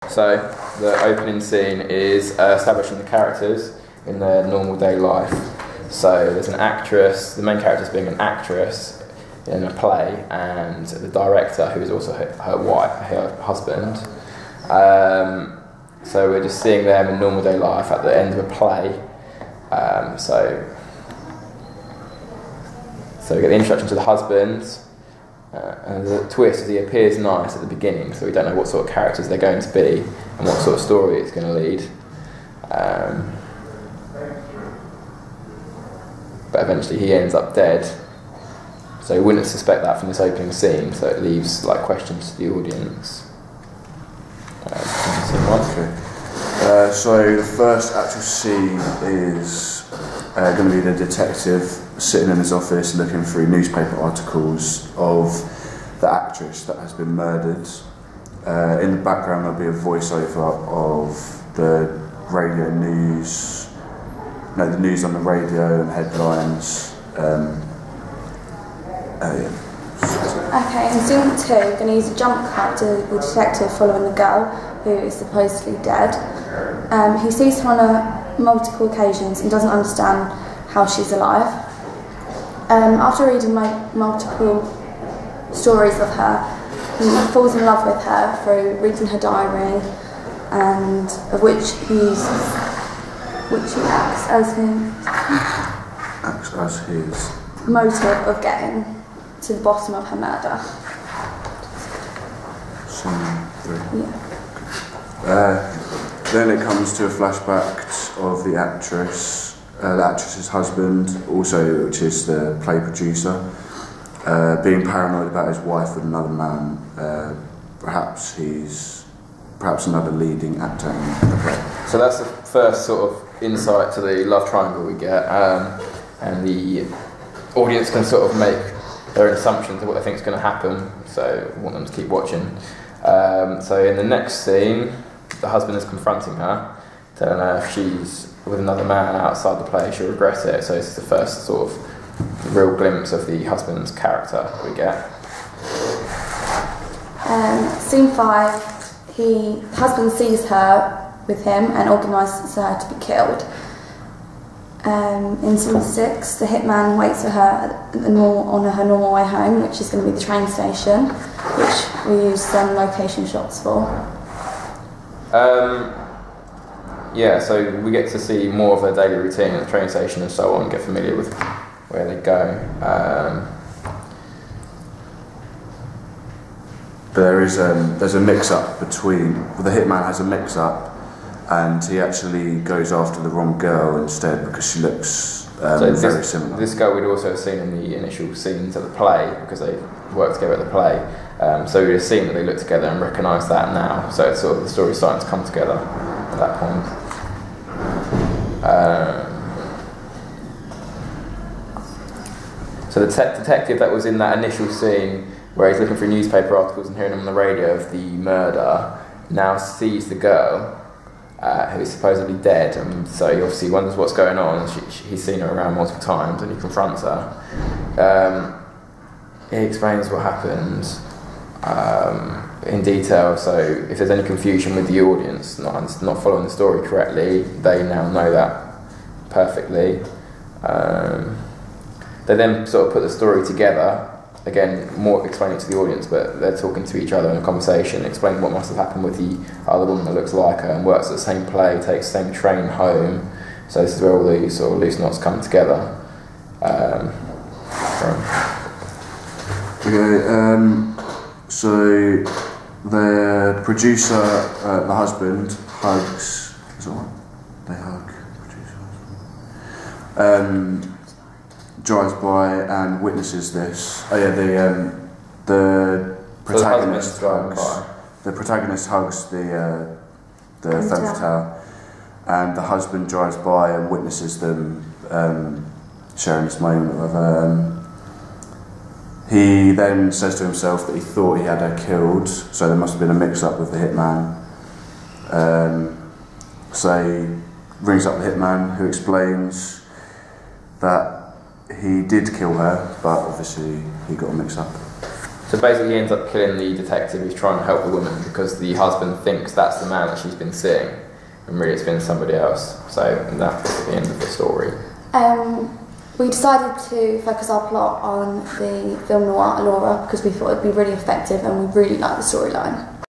So the opening scene is establishing the characters in their normal day life. So there's an actress, the main character is being an actress in a play, and the director, who is also her wife, her husband. So we're just seeing them in normal day life at the end of a play. So we get the introduction to the husband, and the twist is he appears nice at the beginning, so we don't know what sort of characters they're going to be and what sort of story it's going to lead. But eventually he ends up dead, so we wouldn't suspect that from this opening scene, so it leaves like questions to the audience. So the first actual scene is going to be the detective sitting in his office looking through newspaper articles of the actress that has been murdered. In the background there'll be a voiceover of the radio news, the news on the radio and headlines. Okay, in scene 2, we're going to use a jump cut to the detective following the girl who is supposedly dead. He sees her on multiple occasions and doesn't understand how she's alive. After reading multiple stories of her, he falls in love with her through reading her diary, and of which he acts as his motive of getting to the bottom of her murder. Scene 3. Yeah. Then it comes to a flashback of the actress's husband, also, which is the play producer, being paranoid about his wife with another man. Perhaps another leading actor in the play. So that's the first sort of insight to the love triangle we get, and the audience can sort of make their own assumptions of what they think is going to happen, so we want them to keep watching. So in the next scene, the husband is confronting her, telling her if she's with another man outside the play, she'll regret it. So this is the first sort of real glimpse of the husband's character we get. Scene 5, the husband sees her with him and organises her to be killed. In scene 6, the hitman waits for her on her normal way home, which is going to be the train station, which we use some location shots for. Yeah, so we get to see more of their daily routine at the train station and so on, get familiar with where they go. There's a mix-up between... the hitman has a mix-up, and he actually goes after the wrong girl instead because she looks very similar. This girl we'd also seen in the initial scenes at the play, because they worked together at the play. So we'd have seen that they look together and recognise that now. So it's sort of the story's starting to come together at that point. So the detective that was in that initial scene where he's looking through newspaper articles and hearing them on the radio of the murder now sees the girl who is supposedly dead, and so he obviously wonders what's going on. He's seen her around multiple times and he confronts her. He explains what happened in detail, so if there's any confusion with the audience not following the story correctly, they now know that perfectly. They then sort of put the story together, again, more explaining it to the audience, but they're talking to each other in a conversation, explaining what must have happened with the other woman that looks like her and works at the same play, takes the same train home. So this is where all these sort of loose knots come together. So the producer, the husband, hugs... Is that what? They hug. Producer, drives by and witnesses this. Oh yeah, the protagonist hugs. The protagonist hugs the femme fatale, and the husband drives by and witnesses them sharing this moment of. He then says to himself that he thought he had her killed, so there must have been a mix-up with the hitman. So he rings up the hitman, who explains that he did kill her, but obviously he got a mix-up. So basically he ends up killing the detective who's trying to help the woman because the husband thinks that's the man that she's been seeing, and really it's been somebody else. So that's the end of the story. We decided to focus our plot on the film noir Allura because we thought it'd be really effective and we really liked the storyline.